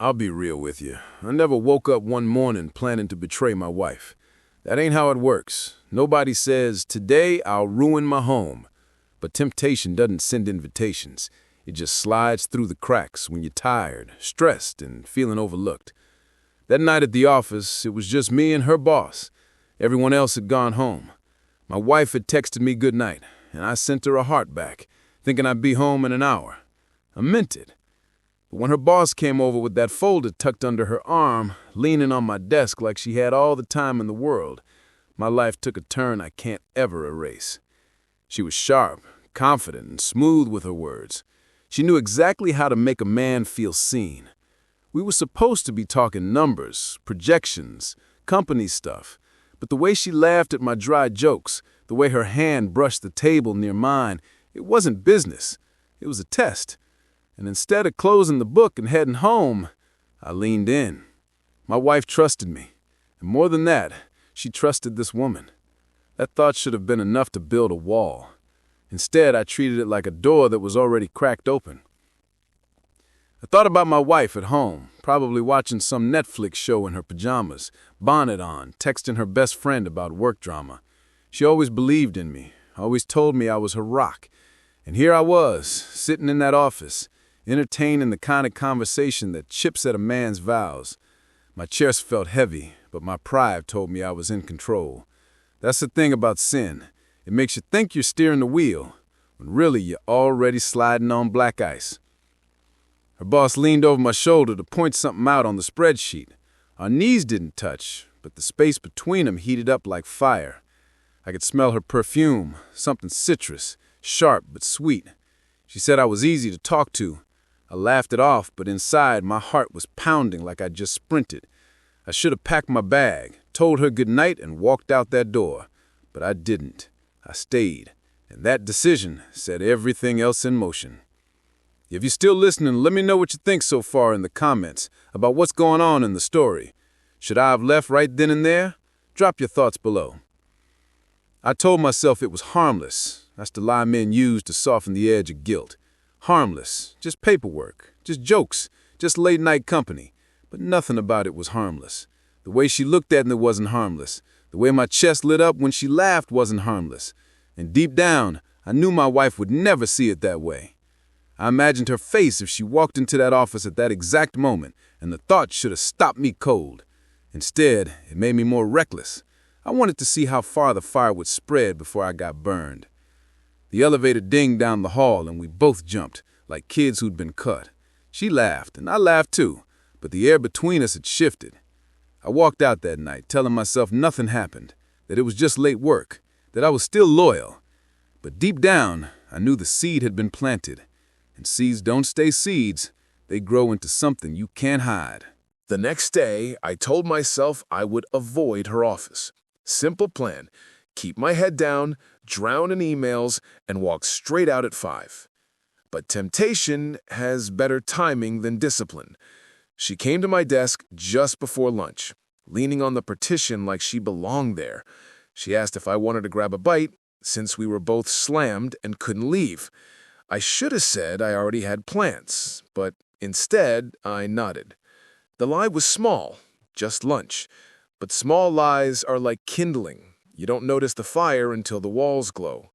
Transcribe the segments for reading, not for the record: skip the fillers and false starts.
I'll be real with you. I never woke up one morning planning to betray my wife. That ain't how it works. Nobody says, "Today I'll ruin my home." But temptation doesn't send invitations. It just slides through the cracks when you're tired, stressed, and feeling overlooked. That night at the office, it was just me and her boss. Everyone else had gone home. My wife had texted me good night, and I sent her a heart back, thinking I'd be home in an hour. I meant it. But when her boss came over with that folder tucked under her arm, leaning on my desk like she had all the time in the world, my life took a turn I can't ever erase. She was sharp, confident, and smooth with her words. She knew exactly how to make a man feel seen. We were supposed to be talking numbers, projections, company stuff, but the way she laughed at my dry jokes, the way her hand brushed the table near mine, it wasn't business. It was a test. And instead of closing the book and heading home, I leaned in. My wife trusted me. And more than that, she trusted this woman. That thought should have been enough to build a wall. Instead, I treated it like a door that was already cracked open. I thought about my wife at home, probably watching some Netflix show in her pajamas, bonnet on, texting her best friend about work drama. She always believed in me, always told me I was her rock. And here I was, sitting in that office, entertaining the kind of conversation that chips at a man's vows. My chest felt heavy, but my pride told me I was in control. That's the thing about sin. It makes you think you're steering the wheel, when really you're already sliding on black ice. Her boss leaned over my shoulder to point something out on the spreadsheet. Our knees didn't touch, but the space between them heated up like fire. I could smell her perfume, something citrus, sharp but sweet. She said I was easy to talk to. I laughed it off, but inside my heart was pounding like I'd just sprinted. I should have packed my bag, told her good night, and walked out that door. But I didn't. I stayed, and that decision set everything else in motion. If you're still listening, let me know what you think so far in the comments about what's going on in the story. Should I have left right then and there? Drop your thoughts below. I told myself it was harmless. That's the lie men use to soften the edge of guilt. Harmless, just paperwork, just jokes, just late-night company. But nothing about it was harmless. The way she looked at me wasn't harmless. The way my chest lit up when she laughed wasn't harmless. And deep down, I knew my wife would never see it that way. I imagined her face if she walked into that office at that exact moment, and the thought should have stopped me cold. Instead, it made me more reckless. I wanted to see how far the fire would spread before I got burned. The elevator dinged down the hall, and we both jumped, like kids who'd been cut. She laughed, and I laughed too, but the air between us had shifted. I walked out that night, telling myself nothing happened, that it was just late work, that I was still loyal. But deep down, I knew the seed had been planted. And seeds don't stay seeds. They grow into something you can't hide. The next day, I told myself I would avoid her office. Simple plan. Keep my head down, drown in emails, and walk straight out at 5. But temptation has better timing than discipline. She came to my desk just before lunch, leaning on the partition like she belonged there. She asked if I wanted to grab a bite, since we were both slammed and couldn't leave. I should have said I already had plans, but instead I nodded. The lie was small, just lunch. But small lies are like kindling. You don't notice the fire until the walls glow.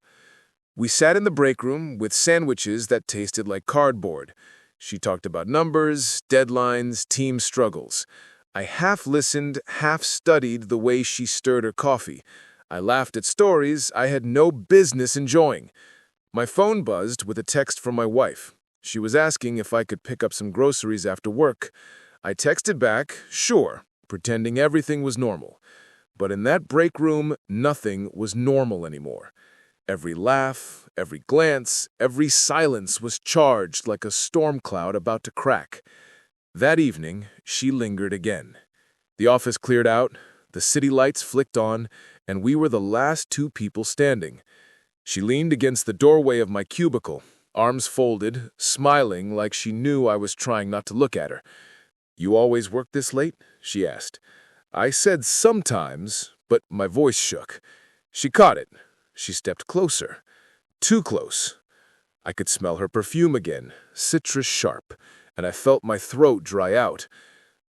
We sat in the break room with sandwiches that tasted like cardboard. She talked about numbers, deadlines, team struggles. I half listened, half studied the way she stirred her coffee. I laughed at stories I had no business enjoying. My phone buzzed with a text from my wife. She was asking if I could pick up some groceries after work. I texted back, sure, pretending everything was normal. But in that break room, nothing was normal anymore. Every laugh, every glance, every silence was charged like a storm cloud about to crack. That evening, she lingered again. The office cleared out, the city lights flicked on, and we were the last two people standing. She leaned against the doorway of my cubicle, arms folded, smiling like she knew I was trying not to look at her. "You always work this late?" she asked. I said sometimes, but my voice shook. She caught it. She stepped closer. Too close. I could smell her perfume again, citrus sharp, and I felt my throat dry out.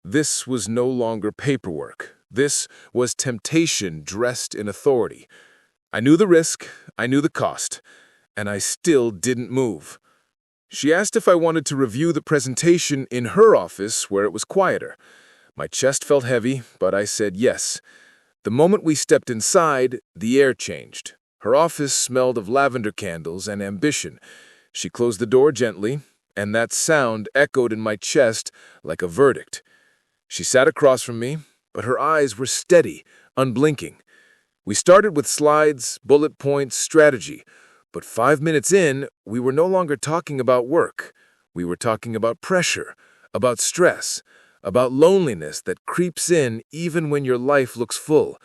This was no longer paperwork. This was temptation dressed in authority. I knew the risk, I knew the cost, and I still didn't move. She asked if I wanted to review the presentation in her office where it was quieter. My chest felt heavy, but I said yes. The moment we stepped inside, the air changed. Her office smelled of lavender candles and ambition. She closed the door gently, and that sound echoed in my chest like a verdict. She sat across from me, but her eyes were steady, unblinking. We started with slides, bullet points, strategy, but 5 minutes in, we were no longer talking about work. We were talking about pressure, about stress, about loneliness that creeps in even when your life looks full.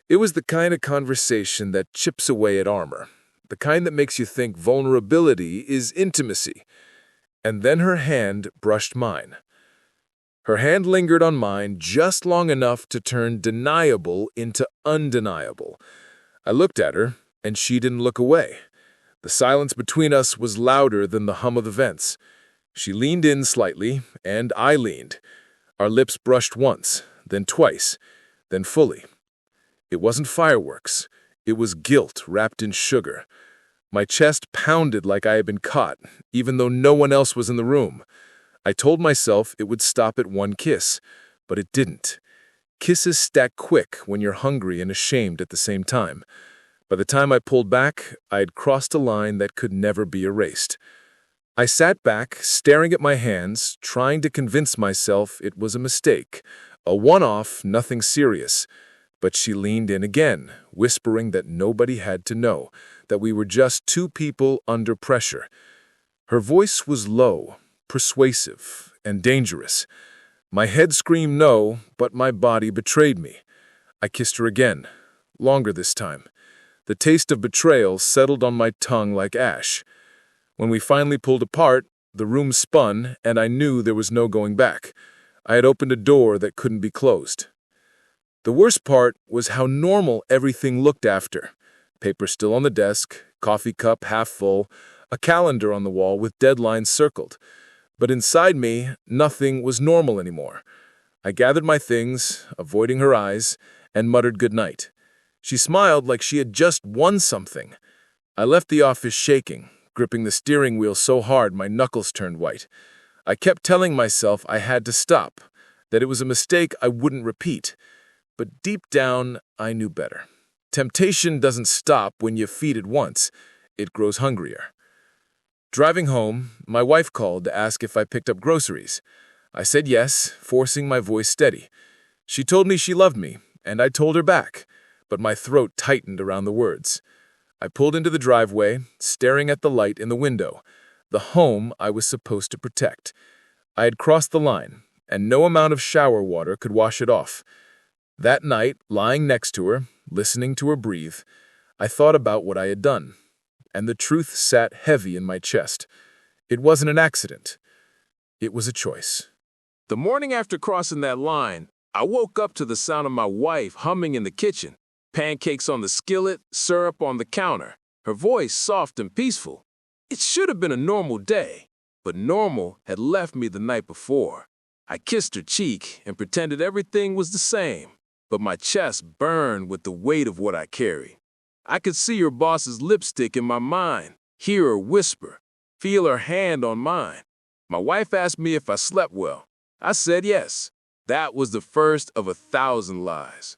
It was the kind of conversation that chips away at armor, the kind that makes you think vulnerability is intimacy. And then her hand brushed mine. Her hand lingered on mine just long enough to turn deniable into undeniable. I looked at her, and she didn't look away. The silence between us was louder than the hum of the vents. She leaned in slightly, and I leaned. Our lips brushed once, then twice, then fully. It wasn't fireworks. It was guilt wrapped in sugar. My chest pounded like I had been caught, even though no one else was in the room. I told myself it would stop at one kiss, but it didn't. Kisses stack quick when you're hungry and ashamed at the same time. By the time I pulled back, I had crossed a line that could never be erased. I sat back, staring at my hands, trying to convince myself it was a mistake, a one-off, nothing serious. But she leaned in again, whispering that nobody had to know, that we were just two people under pressure. Her voice was low, persuasive, and dangerous. My head screamed no, but my body betrayed me. I kissed her again, longer this time. The taste of betrayal settled on my tongue like ash. When we finally pulled apart, the room spun, and I knew there was no going back. I had opened a door that couldn't be closed. The worst part was how normal everything looked after. Paper still on the desk, coffee cup half full, a calendar on the wall with deadlines circled. But inside me, nothing was normal anymore. I gathered my things, avoiding her eyes, and muttered goodnight. She smiled like she had just won something. I left the office shaking, gripping the steering wheel so hard my knuckles turned white. I kept telling myself I had to stop, that it was a mistake I wouldn't repeat. But deep down, I knew better. Temptation doesn't stop when you feed it once. It grows hungrier. Driving home, my wife called to ask if I picked up groceries. I said yes, forcing my voice steady. She told me she loved me, and I told her back, but my throat tightened around the words. I pulled into the driveway, staring at the light in the window, the home I was supposed to protect. I had crossed the line, and no amount of shower water could wash it off. That night, lying next to her, listening to her breathe, I thought about what I had done, and the truth sat heavy in my chest. It wasn't an accident. It was a choice. The morning after crossing that line, I woke up to the sound of my wife humming in the kitchen, pancakes on the skillet, syrup on the counter, her voice soft and peaceful. It should have been a normal day, but normal had left me the night before. I kissed her cheek and pretended everything was the same, but my chest burned with the weight of what I carried. I could see her boss's lipstick in my mind, hear her whisper, feel her hand on mine. My wife asked me if I slept well. I said yes. That was the first of 1,000 lies.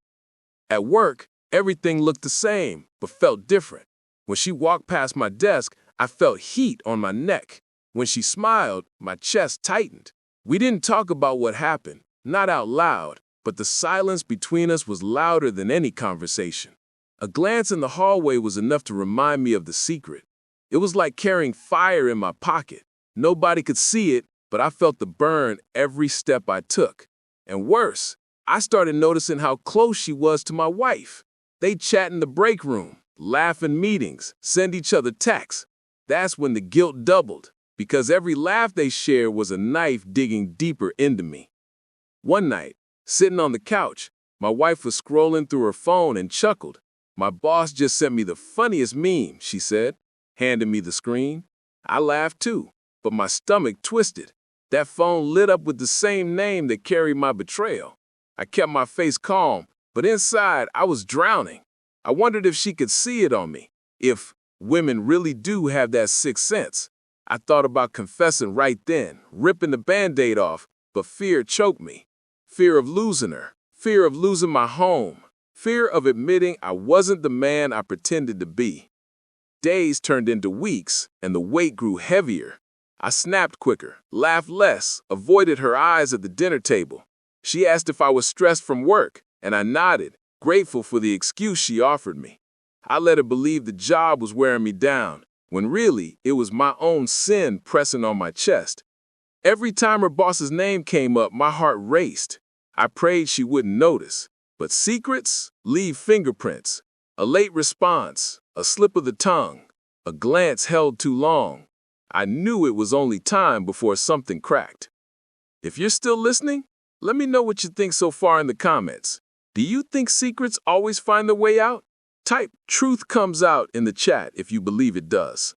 At work, everything looked the same, but felt different. When she walked past my desk, I felt heat on my neck. When she smiled, my chest tightened. We didn't talk about what happened, not out loud, but the silence between us was louder than any conversation. A glance in the hallway was enough to remind me of the secret. It was like carrying fire in my pocket. Nobody could see it, but I felt the burn every step I took. And worse, I started noticing how close she was to my wife. They'd chat in the break room, laugh in meetings, send each other texts. That's when the guilt doubled, because every laugh they shared was a knife digging deeper into me. One night, sitting on the couch, my wife was scrolling through her phone and chuckled. "My boss just sent me the funniest meme," she said, handing me the screen. I laughed too, but my stomach twisted. That phone lit up with the same name that carried my betrayal. I kept my face calm, but inside I was drowning. I wondered if she could see it on me, if women really do have that sixth sense. I thought about confessing right then, ripping the Band-Aid off, but fear choked me. Fear of losing her, fear of losing my home, fear of admitting I wasn't the man I pretended to be. Days turned into weeks, and the weight grew heavier. I snapped quicker, laughed less, avoided her eyes at the dinner table. She asked if I was stressed from work, and I nodded, grateful for the excuse she offered me. I let her believe the job was wearing me down, when really it was my own sin pressing on my chest. Every time her boss's name came up, my heart raced. I prayed she wouldn't notice. But secrets leave fingerprints. A late response, a slip of the tongue, a glance held too long. I knew it was only time before something cracked. If you're still listening, let me know what you think so far in the comments. Do you think secrets always find their way out? Type "truth comes out" in the chat if you believe it does.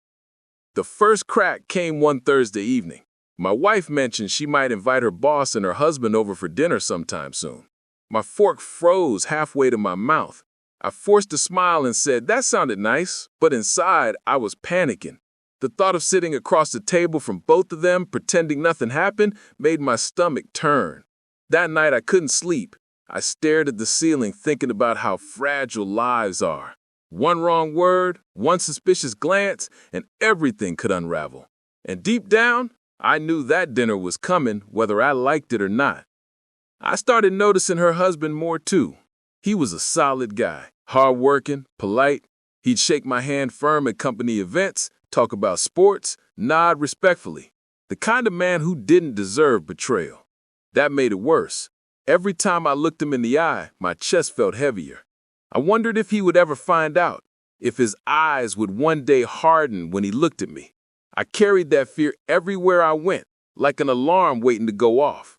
The first crack came one Thursday evening. My wife mentioned she might invite her boss and her husband over for dinner sometime soon. My fork froze halfway to my mouth. I forced a smile and said, "That sounded nice," but inside I was panicking. The thought of sitting across the table from both of them, pretending nothing happened, made my stomach turn. That night I couldn't sleep. I stared at the ceiling thinking about how fragile lives are. One wrong word, one suspicious glance, and everything could unravel. And deep down, I knew that dinner was coming whether I liked it or not. I started noticing her husband more too. He was a solid guy, hardworking, polite. He'd shake my hand firm at company events, talk about sports, nod respectfully. The kind of man who didn't deserve betrayal. That made it worse. Every time I looked him in the eye, my chest felt heavier. I wondered if he would ever find out, if his eyes would one day harden when he looked at me. I carried that fear everywhere I went, like an alarm waiting to go off.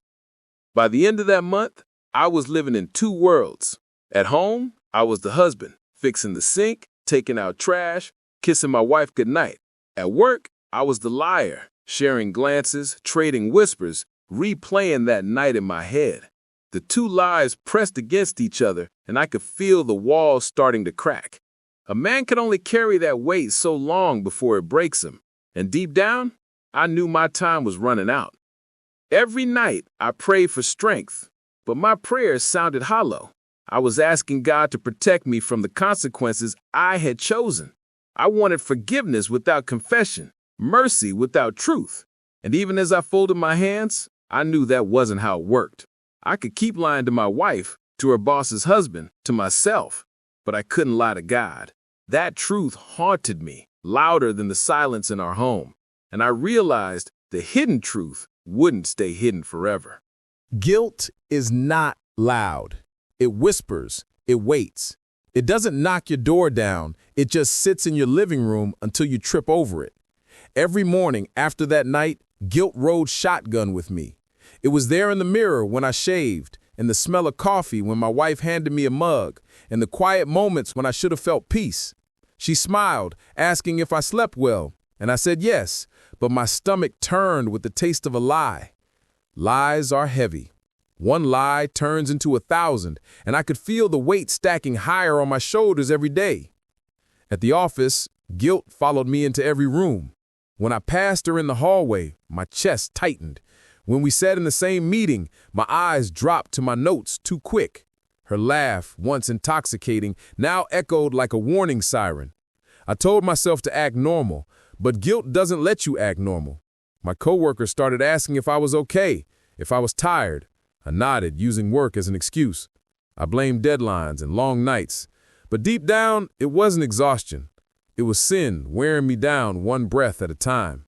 By the end of that month, I was living in two worlds. At home, I was the husband, fixing the sink, taking out trash, kissing my wife goodnight. At work, I was the liar, sharing glances, trading whispers, replaying that night in my head. The two lives pressed against each other, and I could feel the walls starting to crack. A man can only carry that weight so long before it breaks him, and deep down, I knew my time was running out. Every night, I prayed for strength, but my prayers sounded hollow. I was asking God to protect me from the consequences I had chosen. I wanted forgiveness without confession, mercy without truth. And even as I folded my hands, I knew that wasn't how it worked. I could keep lying to my wife, to her boss's husband, to myself, but I couldn't lie to God. That truth haunted me, louder than the silence in our home, and I realized the hidden truth wouldn't stay hidden forever. Guilt is not loud. It whispers, it waits. It doesn't knock your door down, it just sits in your living room until you trip over it. Every morning after that night, guilt rode shotgun with me. It was there in the mirror when I shaved, and the smell of coffee when my wife handed me a mug, and the quiet moments when I should have felt peace. She smiled, asking if I slept well, and I said yes, but my stomach turned with the taste of a lie. Lies are heavy. One lie turns into 1,000, and I could feel the weight stacking higher on my shoulders every day. At the office, guilt followed me into every room. When I passed her in the hallway, my chest tightened. When we sat in the same meeting, my eyes dropped to my notes too quick. Her laugh, once intoxicating, now echoed like a warning siren. I told myself to act normal, but guilt doesn't let you act normal. My coworkers started asking if I was okay, if I was tired. I nodded, using work as an excuse. I blamed deadlines and long nights. But deep down, it wasn't exhaustion. It was sin wearing me down one breath at a time.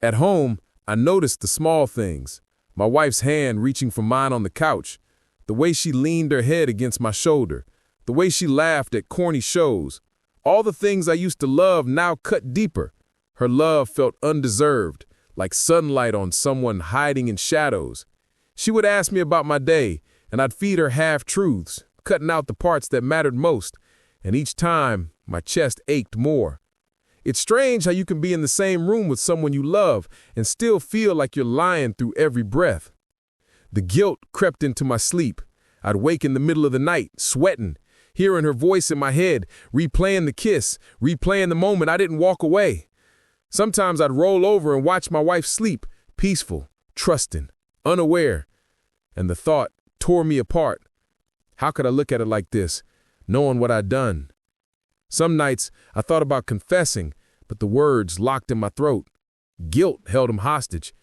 At home, I noticed the small things. My wife's hand reaching for mine on the couch, the way she leaned her head against my shoulder, the way she laughed at corny shows. All the things I used to love now cut deeper. Her love felt undeserved, like sunlight on someone hiding in shadows. She would ask me about my day, and I'd feed her half-truths, cutting out the parts that mattered most, and each time, my chest ached more. It's strange how you can be in the same room with someone you love and still feel like you're lying through every breath. The guilt crept into my sleep. I'd wake in the middle of the night, sweating, hearing her voice in my head, replaying the kiss, replaying the moment I didn't walk away. Sometimes I'd roll over and watch my wife sleep, peaceful, trusting, unaware. And the thought tore me apart. How could I look at it like this, knowing what I'd done? Some nights I thought about confessing, but the words locked in my throat. Guilt held them hostage.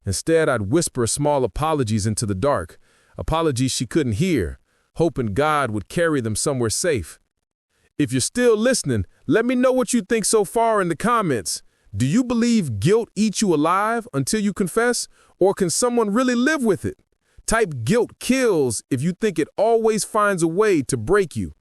Instead, I'd whisper small apologies into the dark, apologies she couldn't hear, hoping God would carry them somewhere safe. If you're still listening, let me know what you think so far in the comments. Do you believe guilt eats you alive until you confess, or can someone really live with it? Type guilt kills if you think it always finds a way to break you.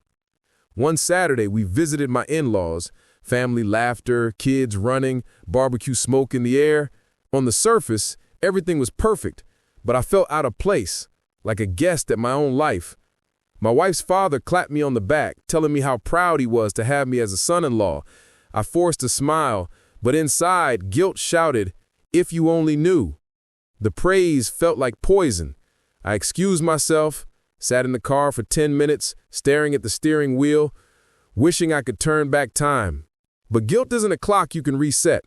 One Saturday, we visited my in-laws, family laughter, kids running, barbecue smoke in the air. On the surface, everything was perfect, but I felt out of place, like a guest at my own life. My wife's father clapped me on the back, telling me how proud he was to have me as a son-in-law. I forced a smile, but inside, guilt shouted, "If you only knew." The praise felt like poison. I excused myself, sat in the car for 10 minutes, staring at the steering wheel, wishing I could turn back time. But guilt isn't a clock you can reset.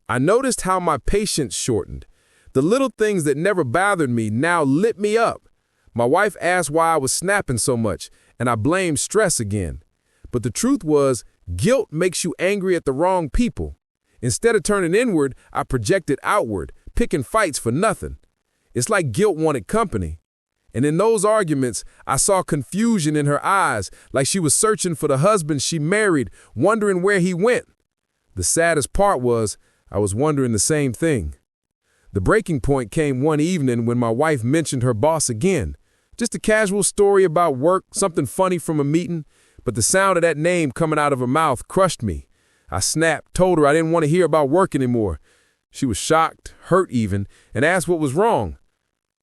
I noticed how my patience shortened. The little things that never bothered me now lit me up. My wife asked why I was snapping so much, and I blamed stress again. But the truth was, guilt makes you angry at the wrong people. Instead of turning inward, I projected outward, picking fights for nothing. It's like guilt wanted company. And in those arguments, I saw confusion in her eyes, like she was searching for the husband she married, wondering where he went. The saddest part was, I was wondering the same thing. The breaking point came one evening when my wife mentioned her boss again. Just a casual story about work, something funny from a meeting, but the sound of that name coming out of her mouth crushed me. I snapped, told her I didn't want to hear about work anymore. She was shocked, hurt even, and asked what was wrong.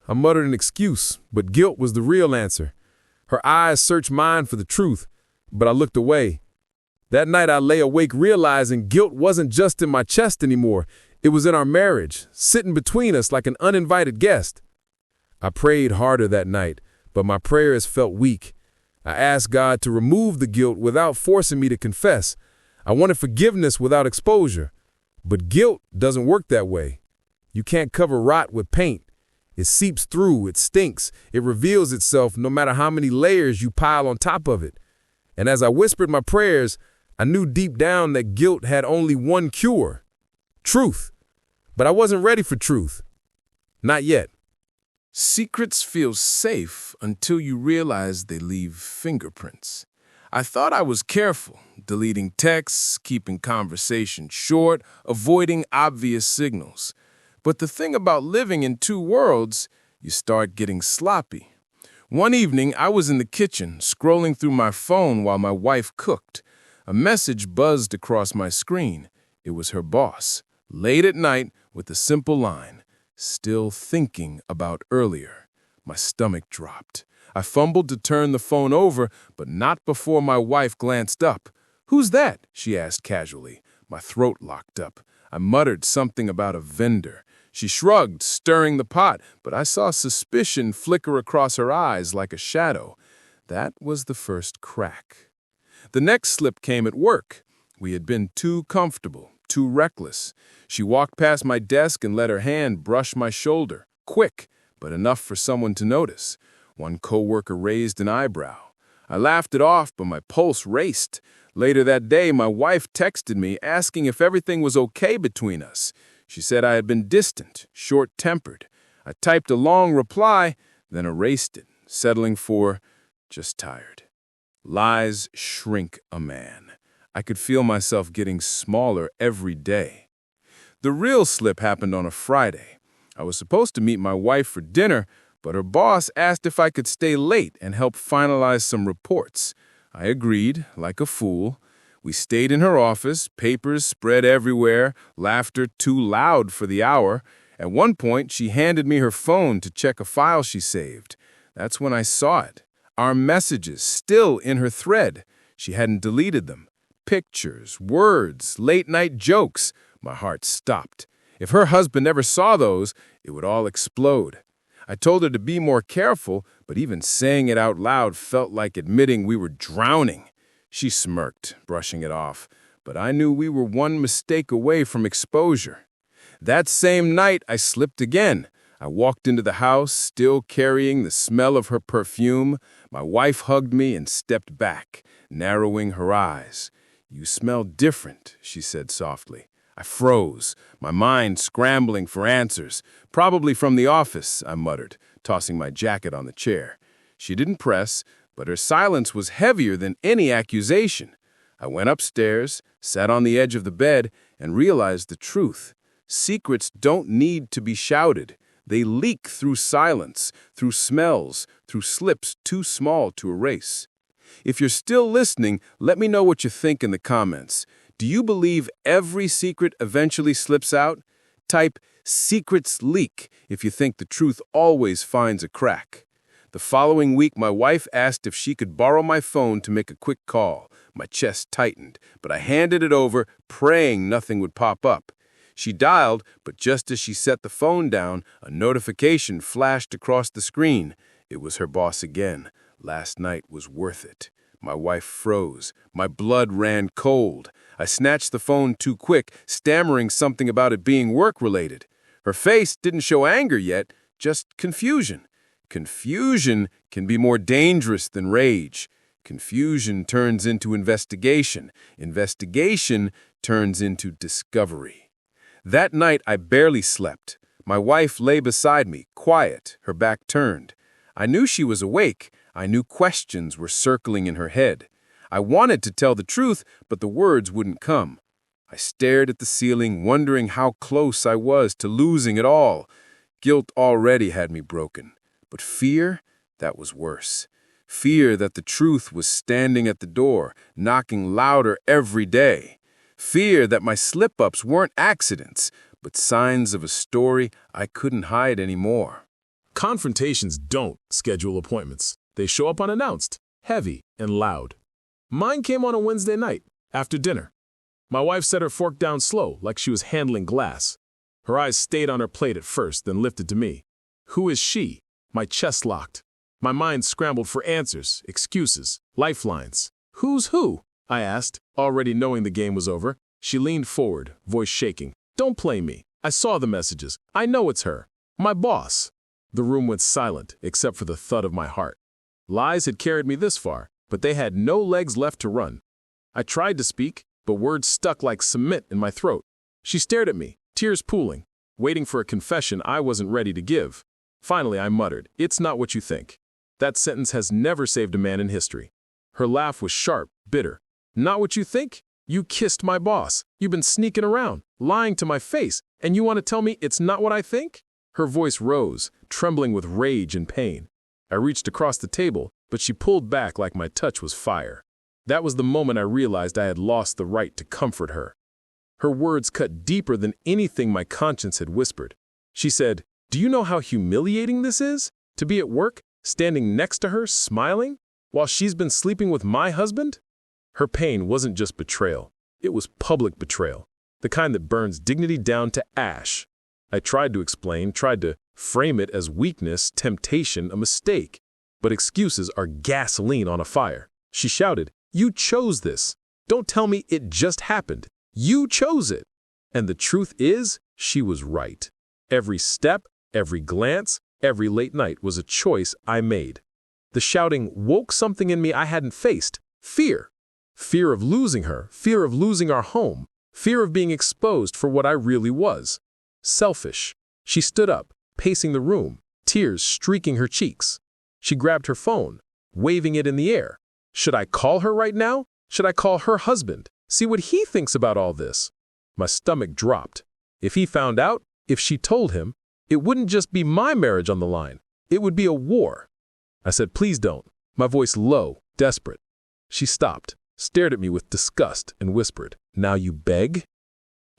I muttered an excuse, but guilt was the real answer. Her eyes searched mine for the truth, but I looked away. That night I lay awake realizing guilt wasn't just in my chest anymore. It was in our marriage, sitting between us like an uninvited guest. I prayed harder that night, but my prayers felt weak. I asked God to remove the guilt without forcing me to confess. I wanted forgiveness without exposure. But guilt doesn't work that way. You can't cover rot with paint. It seeps through, it stinks, it reveals itself no matter how many layers you pile on top of it. And as I whispered my prayers, I knew deep down that guilt had only one cure: truth. But I wasn't ready for truth. Not yet. Secrets feel safe until you realize they leave fingerprints. I thought I was careful, deleting texts, keeping conversations short, avoiding obvious signals. But the thing about living in two worlds, you start getting sloppy. One evening, I was in the kitchen, scrolling through my phone while my wife cooked. A message buzzed across my screen. It was her boss, late at night, with a simple line, "Still thinking about earlier." My stomach dropped. I fumbled to turn the phone over, but not before my wife glanced up. "Who's that?" she asked casually. My throat locked up. I muttered something about a vendor. She shrugged, stirring the pot, but I saw suspicion flicker across her eyes like a shadow. That was the first crack. The next slip came at work. We had been too comfortable, too reckless. She walked past my desk and let her hand brush my shoulder. Quick, but enough for someone to notice. One coworker raised an eyebrow. I laughed it off, but my pulse raced. Later that day, my wife texted me asking if everything was okay between us. She said I had been distant, short-tempered. I typed a long reply, then erased it, settling for just tired. Lies shrink a man. I could feel myself getting smaller every day. The real slip happened on a Friday. I was supposed to meet my wife for dinner, but her boss asked if I could stay late and help finalize some reports. I agreed, like a fool. We stayed in her office, papers spread everywhere, laughter too loud for the hour. At one point, she handed me her phone to check a file she saved. That's when I saw it. Our messages still in her thread. She hadn't deleted them. Pictures, words, late-night jokes. My heart stopped. If her husband ever saw those, it would all explode. I told her to be more careful, but even saying it out loud felt like admitting we were drowning. She smirked, brushing it off, but I knew we were one mistake away from exposure. That same night, I slipped again. I walked into the house, still carrying the smell of her perfume. My wife hugged me and stepped back, narrowing her eyes. "You smell different," she said softly. I froze, my mind scrambling for answers. "Probably from the office," I muttered, tossing my jacket on the chair. She didn't press, but her silence was heavier than any accusation. I went upstairs, sat on the edge of the bed, and realized the truth. Secrets don't need to be shouted. They leak through silence, through smells, through slips too small to erase. If you're still listening, let me know what you think in the comments. Do you believe every secret eventually slips out? Type "secrets leak" if you think the truth always finds a crack. The following week, my wife asked if she could borrow my phone to make a quick call. My chest tightened, but I handed it over, praying nothing would pop up. She dialed, but just as she set the phone down, a notification flashed across the screen. It was her boss again. Last night was worth it. My wife froze. My blood ran cold. I snatched the phone too quick, stammering something about it being work-related. Her face didn't show anger yet, just confusion. Confusion can be more dangerous than rage. Confusion turns into investigation. Investigation turns into discovery. That night, I barely slept. My wife lay beside me, quiet, her back turned. I knew she was awake. I knew questions were circling in her head. I wanted to tell the truth, but the words wouldn't come. I stared at the ceiling, wondering how close I was to losing it all. Guilt already had me broken. But fear, that was worse. Fear that the truth was standing at the door, knocking louder every day. Fear that my slip-ups weren't accidents, but signs of a story I couldn't hide anymore. Confrontations don't schedule appointments. They show up unannounced, heavy and loud. Mine came on a Wednesday night, after dinner. My wife set her fork down slow, like she was handling glass. Her eyes stayed on her plate at first, then lifted to me. Who is she? My chest locked. My mind scrambled for answers, excuses, lifelines. Who's who? I asked, already knowing the game was over. She leaned forward, voice shaking. Don't play me. I saw the messages. I know it's her. My boss. The room went silent, except for the thud of my heart. Lies had carried me this far, but they had no legs left to run. I tried to speak, but words stuck like cement in my throat. She stared at me, tears pooling, waiting for a confession I wasn't ready to give. Finally, I muttered, "It's not what you think." That sentence has never saved a man in history. Her laugh was sharp, bitter. Not what you think? You kissed my boss. You've been sneaking around, lying to my face, and you want to tell me it's not what I think? Her voice rose, trembling with rage and pain. I reached across the table, but she pulled back like my touch was fire. That was the moment I realized I had lost the right to comfort her. Her words cut deeper than anything my conscience had whispered. She said, "Do you know how humiliating this is? To be at work, standing next to her, smiling, while she's been sleeping with my husband?" Her pain wasn't just betrayal. It was public betrayal, the kind that burns dignity down to ash. I tried to explain, tried to frame it as weakness, temptation, a mistake. But excuses are gasoline on a fire. She shouted, "You chose this. Don't tell me it just happened. You chose it." And the truth is, she was right. Every step, every glance, every late night was a choice I made. The shouting woke something in me I hadn't faced. Fear. Fear of losing her, fear of losing our home, fear of being exposed for what I really was. Selfish. She stood up, pacing the room, tears streaking her cheeks. She grabbed her phone, waving it in the air. Should I call her right now? Should I call her husband? See what he thinks about all this? My stomach dropped. If he found out, if she told him, it wouldn't just be my marriage on the line. It would be a war. I said, "Please don't," my voice low, desperate. She stopped, stared at me with disgust, and whispered, "Now you beg?"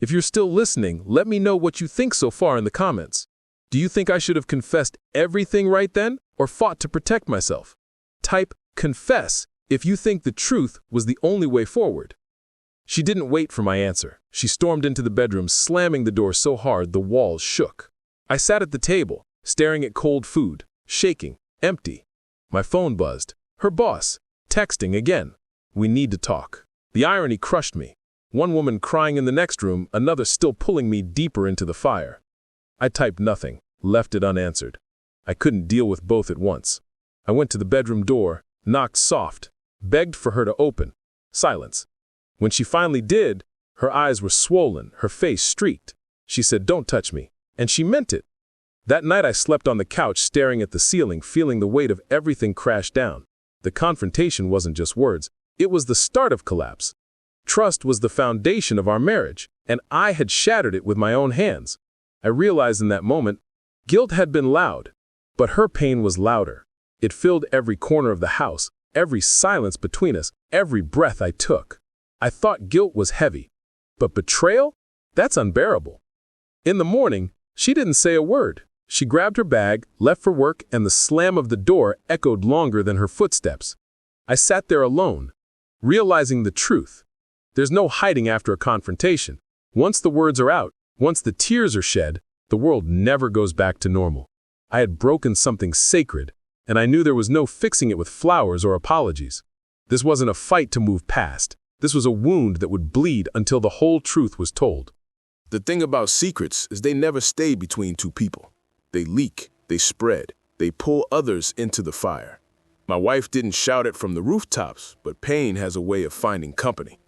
If you're still listening, let me know what you think so far in the comments. Do you think I should have confessed everything right then, or fought to protect myself? Type "confess" if you think the truth was the only way forward. She didn't wait for my answer. She stormed into the bedroom, slamming the door so hard the walls shook. I sat at the table, staring at cold food, shaking, empty. My phone buzzed. Her boss, texting again. We need to talk. The irony crushed me. One woman crying in the next room, another still pulling me deeper into the fire. I typed nothing, left it unanswered. I couldn't deal with both at once. I went to the bedroom door, knocked soft, begged for her to open. Silence. When she finally did, her eyes were swollen, her face streaked. She said, "Don't touch me." And she meant it. That night I slept on the couch staring at the ceiling, feeling the weight of everything crash down. The confrontation wasn't just words, it was the start of collapse. Trust was the foundation of our marriage, and I had shattered it with my own hands. I realized in that moment, guilt had been loud, but her pain was louder. It filled every corner of the house, every silence between us, every breath I took. I thought guilt was heavy, but betrayal? That's unbearable. In the morning, she didn't say a word. She grabbed her bag, left for work, and the slam of the door echoed longer than her footsteps. I sat there alone, realizing the truth. There's no hiding after a confrontation. Once the words are out, once the tears are shed, the world never goes back to normal. I had broken something sacred, and I knew there was no fixing it with flowers or apologies. This wasn't a fight to move past. This was a wound that would bleed until the whole truth was told. The thing about secrets is they never stay between two people. They leak, they spread, they pull others into the fire. My wife didn't shout it from the rooftops, but pain has a way of finding company.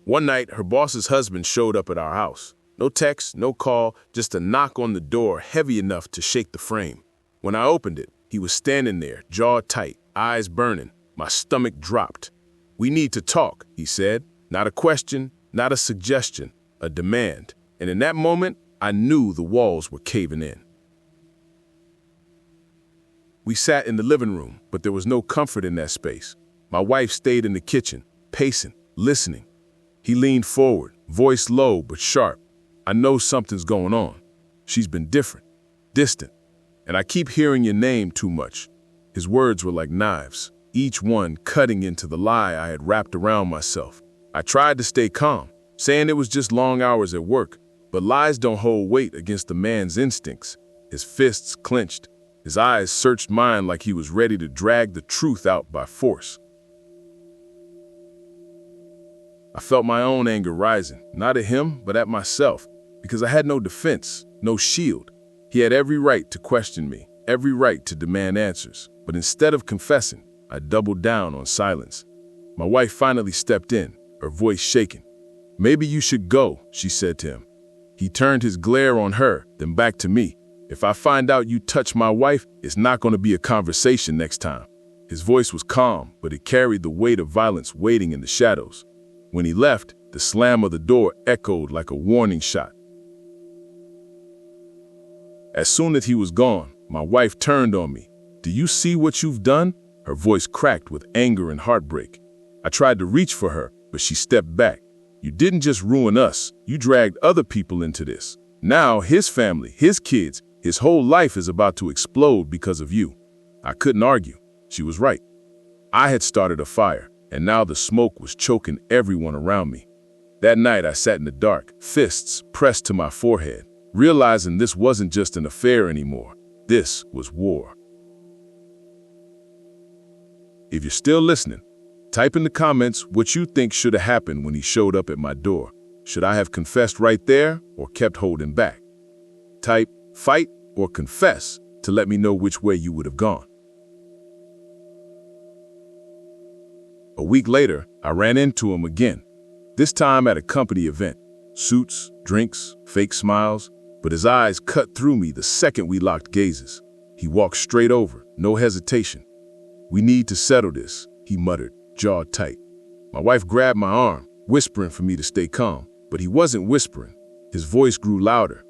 One night, her boss's husband showed up at our house. No text, no call, just a knock on the door heavy enough to shake the frame. When I opened it, he was standing there, jaw tight, eyes burning. My stomach dropped. "We need to talk," he said. Not a question, not a suggestion, a demand. And in that moment, I knew the walls were caving in. We sat in the living room, but there was no comfort in that space. My wife stayed in the kitchen, pacing, listening. He leaned forward, voice low but sharp. "I know something's going on. She's been different, distant, and I keep hearing your name too much." His words were like knives, each one cutting into the lie I had wrapped around myself. I tried to stay calm, saying it was just long hours at work, but lies don't hold weight against a man's instincts. His fists clenched. His eyes searched mine like he was ready to drag the truth out by force. I felt my own anger rising, not at him, but at myself, because I had no defense, no shield. He had every right to question me, every right to demand answers. But instead of confessing, I doubled down on silence. My wife finally stepped in, her voice shaking. "Maybe you should go," she said to him. He turned his glare on her, then back to me. "If I find out you touch my wife, it's not going to be a conversation next time." His voice was calm, but it carried the weight of violence waiting in the shadows. When he left, the slam of the door echoed like a warning shot. As soon as he was gone, my wife turned on me. "Do you see what you've done?" Her voice cracked with anger and heartbreak. I tried to reach for her, but she stepped back. "You didn't just ruin us, you dragged other people into this. Now his family, his kids, his whole life is about to explode because of you." I couldn't argue. She was right. I had started a fire, and now the smoke was choking everyone around me. That night I sat in the dark, fists pressed to my forehead, realizing this wasn't just an affair anymore. This was war. If you're still listening, type in the comments what you think should have happened when he showed up at my door. Should I have confessed right there or kept holding back? Type fight or confess to let me know which way you would have gone. A week later, I ran into him again, this time at a company event. Suits, drinks, fake smiles, but his eyes cut through me the second we locked gazes. He walked straight over, no hesitation. "We need to settle this," he muttered, jaw tight. My wife grabbed my arm, whispering for me to stay calm, but he wasn't whispering. His voice grew louder.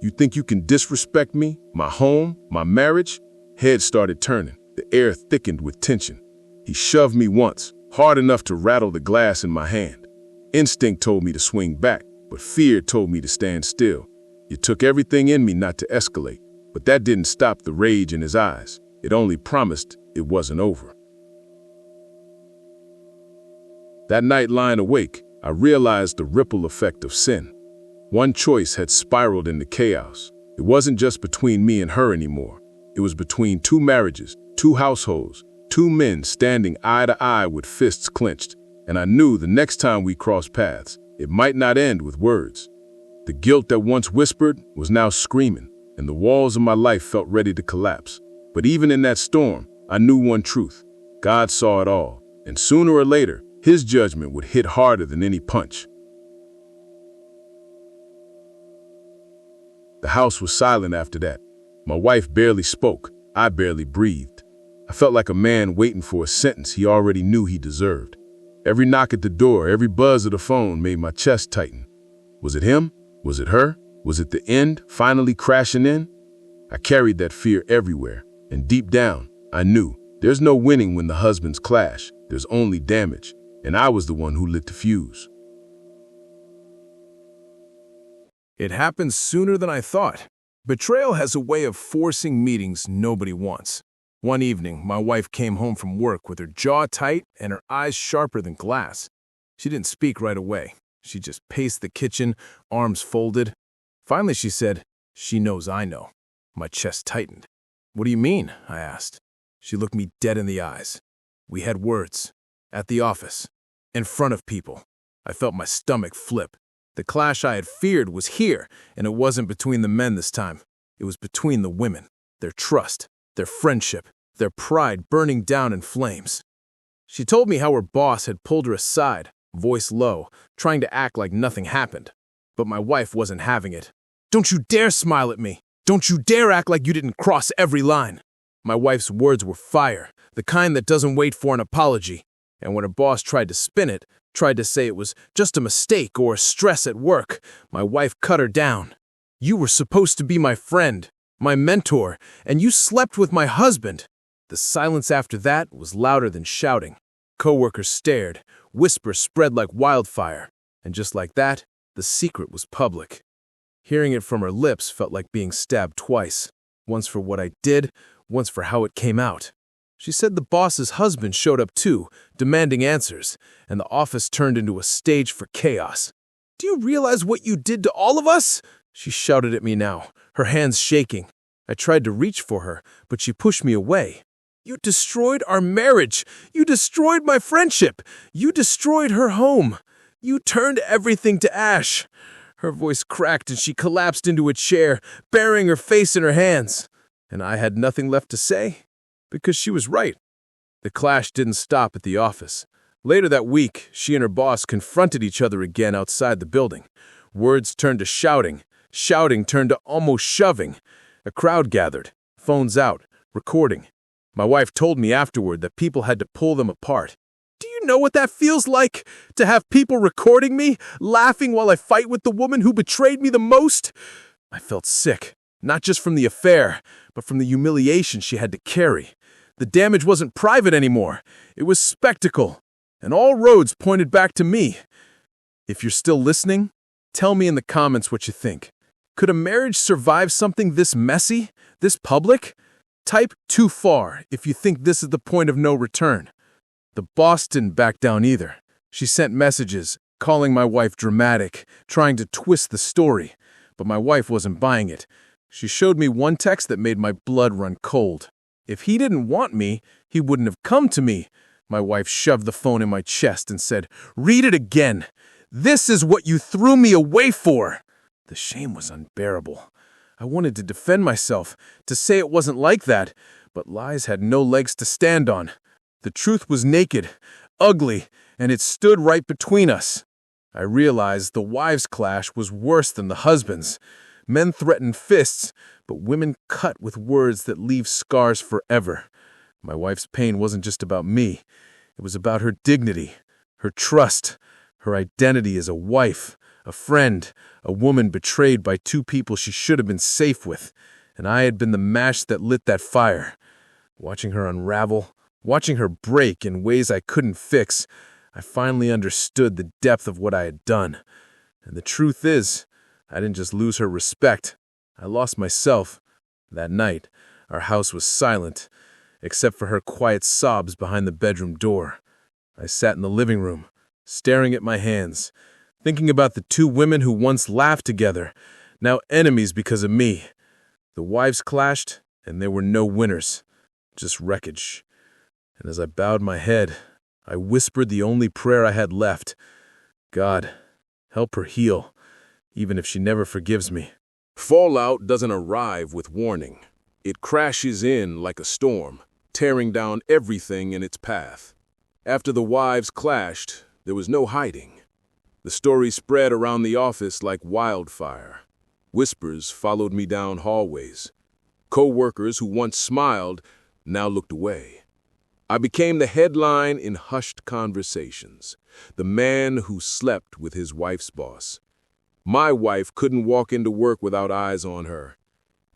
"You think you can disrespect me, my home, my marriage?" Head started turning. The air thickened with tension. He shoved me once, hard enough to rattle the glass in my hand. Instinct told me to swing back, but fear told me to stand still. It took everything in me not to escalate, but that didn't stop the rage in his eyes. It only promised it wasn't over. That night lying awake, I realized the ripple effect of sin. One choice had spiraled into chaos. It wasn't just between me and her anymore. It was between two marriages, two households, two men standing eye to eye with fists clenched. And I knew the next time we crossed paths, it might not end with words. The guilt that once whispered was now screaming, and the walls of my life felt ready to collapse. But even in that storm, I knew one truth. God saw it all, and sooner or later, His judgment would hit harder than any punch. The house was silent after that. My wife barely spoke. I barely breathed. I felt like a man waiting for a sentence he already knew he deserved. Every knock at the door, every buzz of the phone made my chest tighten. Was it him? Was it her? Was it the end finally crashing in? I carried that fear everywhere, and deep down, I knew there's no winning when the husbands clash. There's only damage, and I was the one who lit the fuse. It happened sooner than I thought. Betrayal has a way of forcing meetings nobody wants. One evening, my wife came home from work with her jaw tight and her eyes sharper than glass. She didn't speak right away. She just paced the kitchen, arms folded. Finally, she said, "She knows I know." My chest tightened. "What do you mean?" I asked. She looked me dead in the eyes. We had words. At the office. In front of people. I felt my stomach flip. The clash I had feared was here, and it wasn't between the men this time. It was between the women. Their trust, their friendship, their pride burning down in flames. She told me how her boss had pulled her aside, voice low, trying to act like nothing happened. But my wife wasn't having it. "Don't you dare smile at me! Don't you dare act like you didn't cross every line!" My wife's words were fire, the kind that doesn't wait for an apology. And when her boss tried to spin it, tried to say it was just a mistake or stress at work, my wife cut her down. "You were supposed to be my friend, my mentor, and you slept with my husband." The silence after that was louder than shouting. Coworkers stared, whispers spread like wildfire, and just like that, the secret was public. Hearing it from her lips felt like being stabbed twice, once for what I did, once for how it came out. She said the boss's husband showed up too, demanding answers, and the office turned into a stage for chaos. "Do you realize what you did to all of us?" She shouted at me now, her hands shaking. I tried to reach for her, but she pushed me away. "You destroyed our marriage. You destroyed my friendship. You destroyed her home. You turned everything to ash." Her voice cracked and she collapsed into a chair, burying her face in her hands. And I had nothing left to say, because she was right. The clash didn't stop at the office. Later that week, she and her boss confronted each other again outside the building. Words turned to shouting. Shouting turned to almost shoving. A crowd gathered, phones out, recording. My wife told me afterward that people had to pull them apart. "Do you know what that feels like? To have people recording me, laughing while I fight with the woman who betrayed me the most?" I felt sick, not just from the affair, but from the humiliation she had to carry. The damage wasn't private anymore. It was spectacle, and all roads pointed back to me. If you're still listening, tell me in the comments what you think. Could a marriage survive something this messy, this public? Type "too far" if you think this is the point of no return. The boss didn't back down either. She sent messages, calling my wife dramatic, trying to twist the story. But my wife wasn't buying it. She showed me one text that made my blood run cold. If he didn't want me, he wouldn't have come to me. My wife shoved the phone in my chest and said, "Read it again. This is what you threw me away for." The shame was unbearable. I wanted to defend myself, to say it wasn't like that, but lies had no legs to stand on. The truth was naked, ugly, and it stood right between us. I realized the wives' clash was worse than the husbands'. Men threatened fists, but women cut with words that leave scars forever. My wife's pain wasn't just about me. It was about her dignity, her trust, her identity as a wife, a friend, a woman betrayed by two people she should have been safe with. And I had been the match that lit that fire. Watching her unravel, watching her break in ways I couldn't fix, I finally understood the depth of what I had done. And the truth is, I didn't just lose her respect. I lost myself. That night, our house was silent, except for her quiet sobs behind the bedroom door. I sat in the living room, staring at my hands, thinking about the two women who once laughed together, now enemies because of me. The wives clashed, and there were no winners, just wreckage. And as I bowed my head, I whispered the only prayer I had left. God, help her heal, even if she never forgives me. Fallout doesn't arrive with warning. It crashes in like a storm, tearing down everything in its path. After the wives clashed, there was no hiding. The story spread around the office like wildfire. Whispers followed me down hallways. Co-workers who once smiled now looked away. I became the headline in hushed conversations, the man who slept with his wife's boss. My wife couldn't walk into work without eyes on her.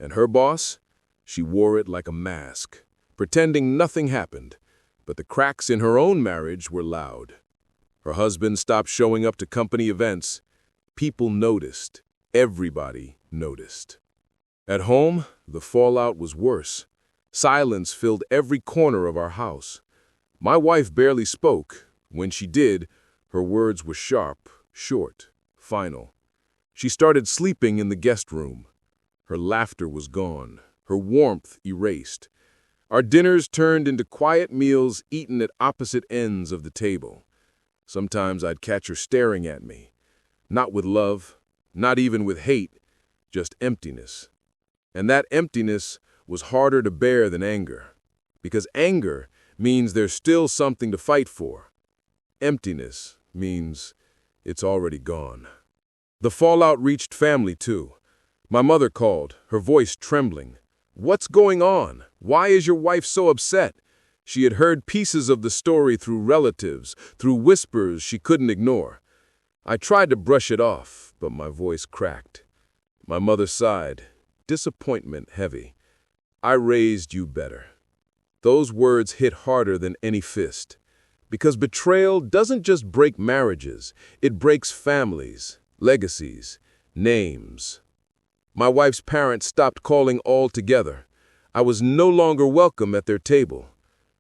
And her boss? She wore it like a mask, pretending nothing happened, but the cracks in her own marriage were loud. Her husband stopped showing up to company events. People noticed. Everybody noticed. At home, the fallout was worse. Silence filled every corner of our house. My wife barely spoke. When she did, her words were sharp, short, final. She started sleeping in the guest room. Her laughter was gone, her warmth erased. Our dinners turned into quiet meals eaten at opposite ends of the table. Sometimes I'd catch her staring at me, not with love, not even with hate, just emptiness. And that emptiness was harder to bear than anger, because anger means there's still something to fight for. Emptiness means it's already gone. The fallout reached family, too. My mother called, her voice trembling. "What's going on? Why is your wife so upset?" She had heard pieces of the story through relatives, through whispers she couldn't ignore. I tried to brush it off, but my voice cracked. My mother sighed, disappointment heavy. "I raised you better." Those words hit harder than any fist. Because betrayal doesn't just break marriages, it breaks families, legacies, names. My wife's parents stopped calling altogether. I was no longer welcome at their table.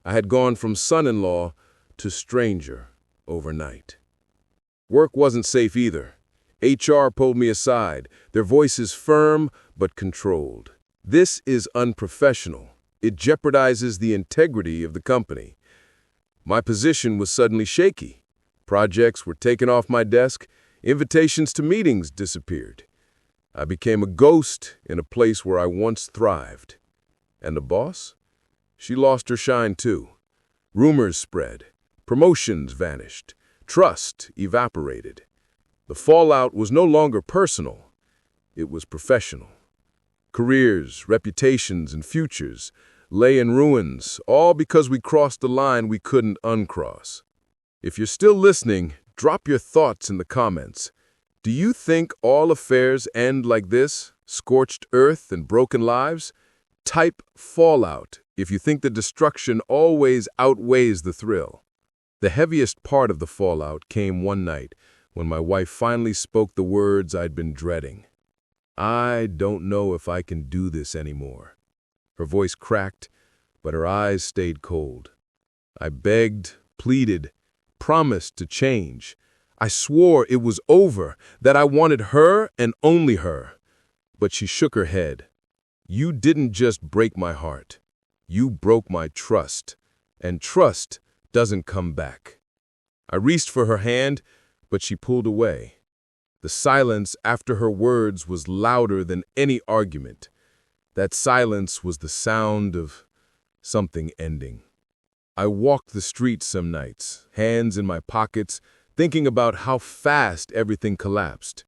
I had gone from son-in-law to stranger overnight. Work wasn't safe either. HR pulled me aside, their voices firm but controlled. "This is unprofessional. It jeopardizes the integrity of the company." My position was suddenly shaky. Projects were taken off my desk, invitations to meetings disappeared. I became a ghost in a place where I once thrived. And the boss? She lost her shine too. Rumors spread. Promotions vanished. Trust evaporated. The fallout was no longer personal. It was professional. Careers, reputations, and futures lay in ruins, all because we crossed the line we couldn't uncross. If you're still listening, drop your thoughts in the comments. Do you think all affairs end like this? Scorched earth and broken lives? Type fallout if you think the destruction always outweighs the thrill. The heaviest part of the fallout came one night when my wife finally spoke the words I'd been dreading. "I don't know if I can do this anymore." Her voice cracked, but her eyes stayed cold. I begged, pleaded, promised to change. I swore it was over, that I wanted her and only her. But she shook her head. "You didn't just break my heart. You broke my trust, and trust doesn't come back." I reached for her hand, but she pulled away. The silence after her words was louder than any argument. That silence was the sound of something ending. I walked the streets some nights, hands in my pockets, thinking about how fast everything collapsed.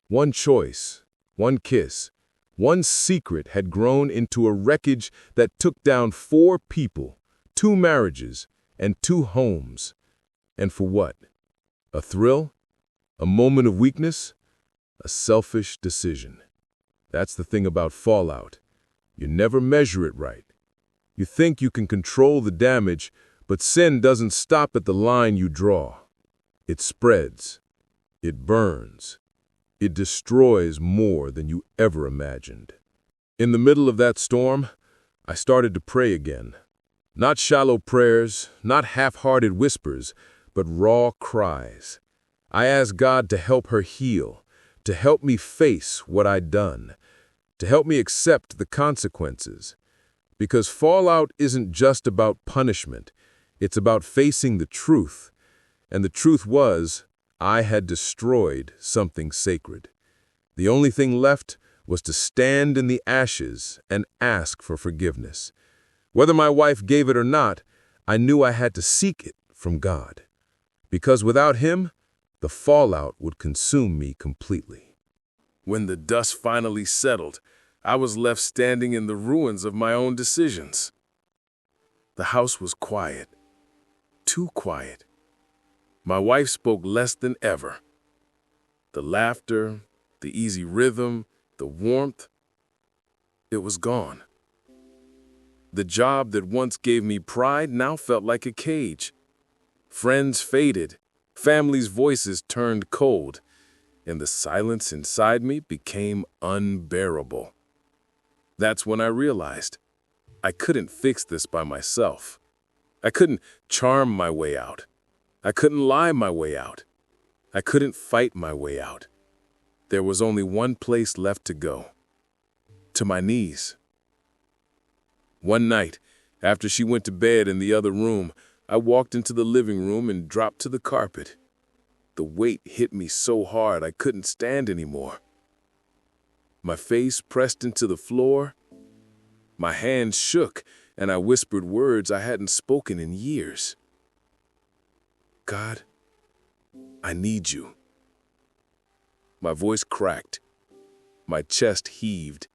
One choice, one kiss, one secret had grown into a wreckage that took down 4 people, 2 marriages, and 2 homes. And for what? A thrill? A moment of weakness? A selfish decision. That's the thing about fallout. You never measure it right. You think you can control the damage, but sin doesn't stop at the line you draw. It spreads. It burns. It destroys more than you ever imagined. In the middle of that storm, I started to pray again. Not shallow prayers, not half-hearted whispers, but raw cries. I asked God to help her heal, to help me face what I'd done, to help me accept the consequences. Because fallout isn't just about punishment, it's about facing the truth. And the truth was, I had destroyed something sacred. The only thing left was to stand in the ashes and ask for forgiveness. Whether my wife gave it or not, I knew I had to seek it from God. Because without Him, the fallout would consume me completely. When the dust finally settled, I was left standing in the ruins of my own decisions. The house was quiet, too quiet. My wife spoke less than ever. The laughter, the easy rhythm, the warmth, it was gone. The job that once gave me pride now felt like a cage. Friends faded, family's voices turned cold, and the silence inside me became unbearable. That's when I realized I couldn't fix this by myself. I couldn't charm my way out. I couldn't lie my way out. I couldn't fight my way out. There was only one place left to go: to my knees. One night, after she went to bed in the other room, I walked into the living room and dropped to the carpet. The weight hit me so hard I couldn't stand anymore. My face pressed into the floor. My hands shook, and I whispered words I hadn't spoken in years. God, I need you. My voice cracked. My chest heaved.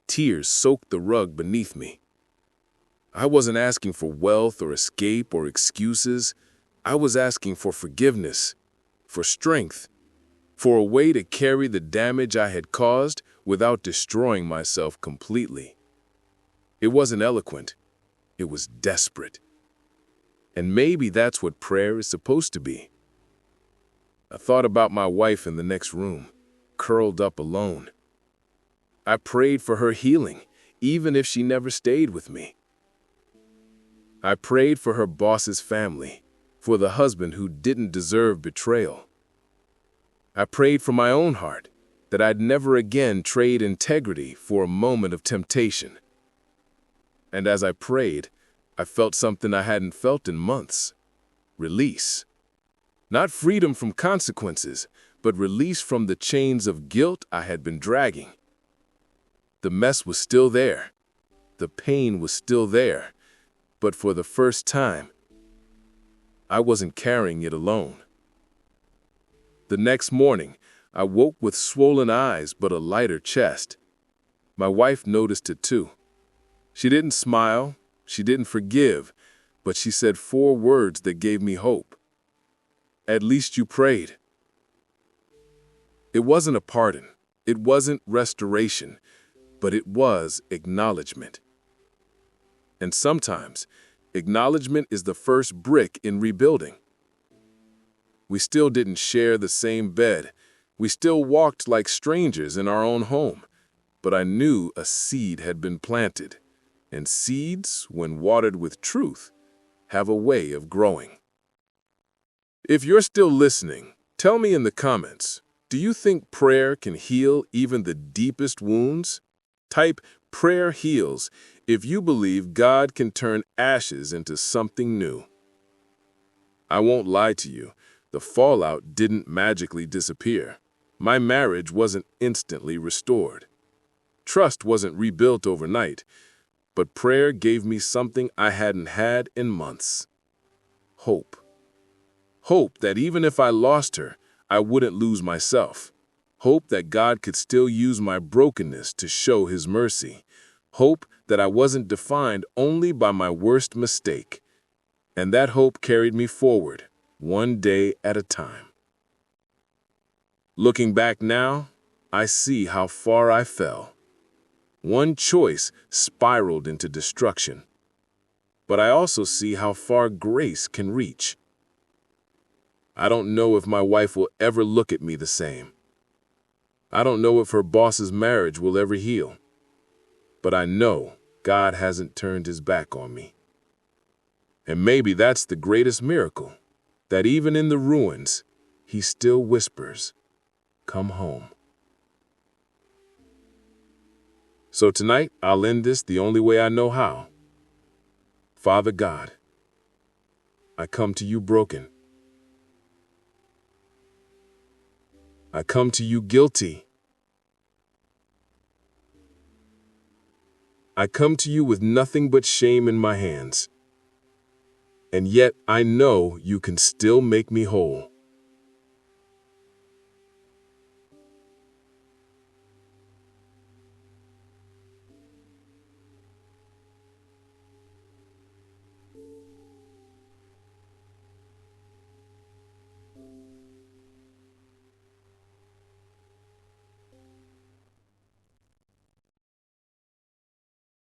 Tears soaked the rug beneath me. I wasn't asking for wealth or escape or excuses. I was asking for forgiveness, for strength, for a way to carry the damage I had caused without destroying myself completely. It wasn't eloquent. It was desperate. And maybe that's what prayer is supposed to be. I thought about my wife in the next room, curled up alone. I prayed for her healing, even if she never stayed with me. I prayed for her boss's family, for the husband who didn't deserve betrayal. I prayed for my own heart, that I'd never again trade integrity for a moment of temptation. And as I prayed, I felt something I hadn't felt in months: release. Not freedom from consequences, but release from the chains of guilt I had been dragging. The mess was still there. The pain was still there. But for the first time, I wasn't carrying it alone. The next morning, I woke with swollen eyes but a lighter chest. My wife noticed it too. She didn't smile, she didn't forgive, but she said 4 words that gave me hope. At least you prayed. It wasn't a pardon, it wasn't restoration, but it was acknowledgement. And sometimes, acknowledgement is the first brick in rebuilding. We still didn't share the same bed. We still walked like strangers in our own home. But I knew a seed had been planted. And seeds, when watered with truth, have a way of growing. If you're still listening, tell me in the comments, do you think prayer can heal even the deepest wounds? Type "prayer heals" if you believe God can turn ashes into something new. I won't lie to you, the fallout didn't magically disappear. My marriage wasn't instantly restored. Trust wasn't rebuilt overnight, but prayer gave me something I hadn't had in months: hope. Hope that even if I lost her, I wouldn't lose myself. Hope that God could still use my brokenness to show His mercy. Hope that I wasn't defined only by my worst mistake. And that hope carried me forward, one day at a time. Looking back now, I see how far I fell. One choice spiraled into destruction. But I also see how far grace can reach. I don't know if my wife will ever look at me the same. I don't know if her boss's marriage will ever heal. But I know God hasn't turned His back on me. And maybe that's the greatest miracle, that even in the ruins, he still whispers, "Come home." So tonight, I'll end this the only way I know how. Father God, I come to you broken. I come to you guilty. I come to you with nothing but shame in my hands. And yet I know you can still make me whole.